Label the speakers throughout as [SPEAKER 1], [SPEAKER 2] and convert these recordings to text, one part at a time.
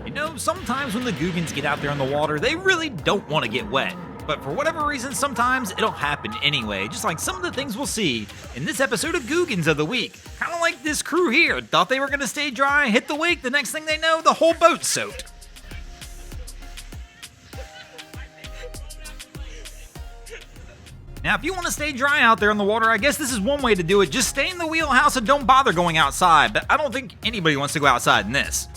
[SPEAKER 1] You know, sometimes when the Googans get out there on the water, they really don't want to get wet. But for whatever reason, sometimes it'll happen anyway, just like some of the things we'll see in this episode of Googans of the Week. Kind of like this crew here, thought they were going to stay dry, hit the wake, the next thing they know, the whole boat's soaked. Now, if you want to stay dry out there in the water, I guess this is one way to do it. Just stay in the wheelhouse and don't bother going outside, but I don't think anybody wants to go outside in this.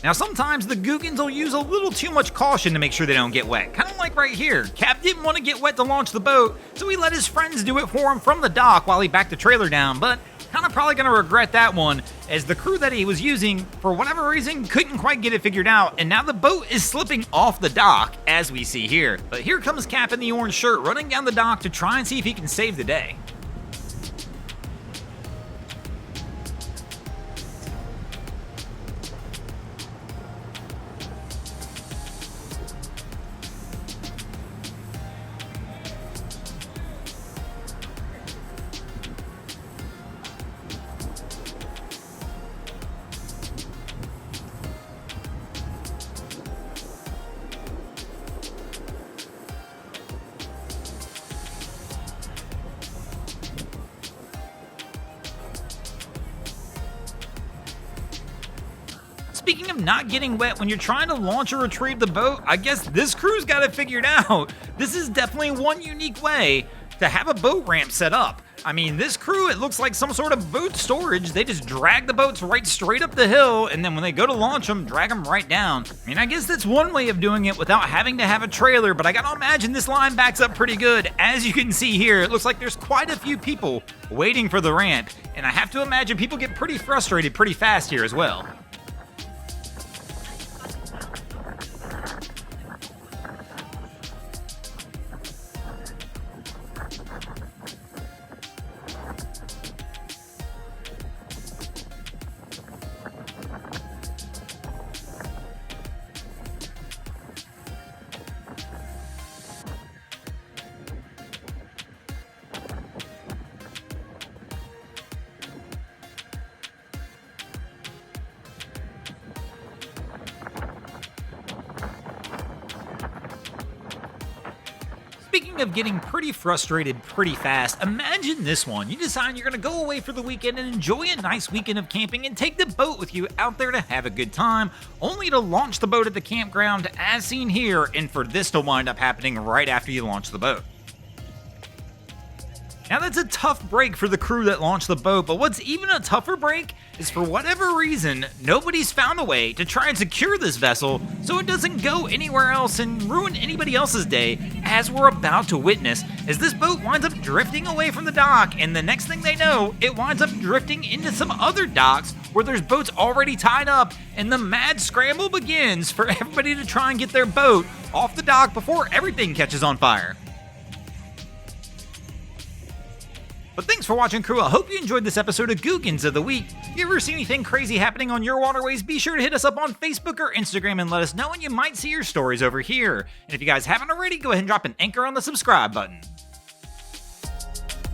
[SPEAKER 1] Now, sometimes the Googans will use a little too much caution to make sure they don't get wet. Kind of like right here. Cap didn't want to get wet to launch the boat, so he let his friends do it for him from the dock while he backed the trailer down, but kind of probably going to regret that one, as the crew that he was using, for whatever reason, couldn't quite get it figured out, and now the boat is slipping off the dock, as we see here. But here comes Cap in the orange shirt running down the dock to try and see if he can save the day. Speaking of not getting wet when you're trying to launch or retrieve the boat, I guess this crew's got it figured out. This is definitely one unique way to have a boat ramp set up. I mean, this crew, it looks like some sort of boat storage. They just drag the boats right straight up the hill, and then when they go to launch them, drag them right down. I mean, I guess that's one way of doing it without having to have a trailer, but I gotta imagine this line backs up pretty good. As you can see here, it looks like there's quite a few people waiting for the ramp, and I have to imagine people get pretty frustrated pretty fast here as well. Speaking of getting pretty frustrated pretty fast, imagine this one. You decide you're going to go away for the weekend and enjoy a nice weekend of camping and take the boat with you out there to have a good time, only to launch the boat at the campground as seen here, and for this to wind up happening right after you launch the boat. Now that's a tough break for the crew that launched the boat, but what's even a tougher break is for whatever reason, nobody's found a way to try and secure this vessel so it doesn't go anywhere else and ruin anybody else's day, as we're about to witness as this boat winds up drifting away from the dock, and the next thing they know, it winds up drifting into some other docks where there's boats already tied up, and the mad scramble begins for everybody to try and get their boat off the dock before everything catches on fire. But thanks for watching, crew. I hope you enjoyed this episode of Googans of the Week. If you ever see anything crazy happening on your waterways, be sure to hit us up on Facebook or Instagram and let us know, and you might see your stories over here. And if you guys haven't already, go ahead and drop an anchor on the subscribe button.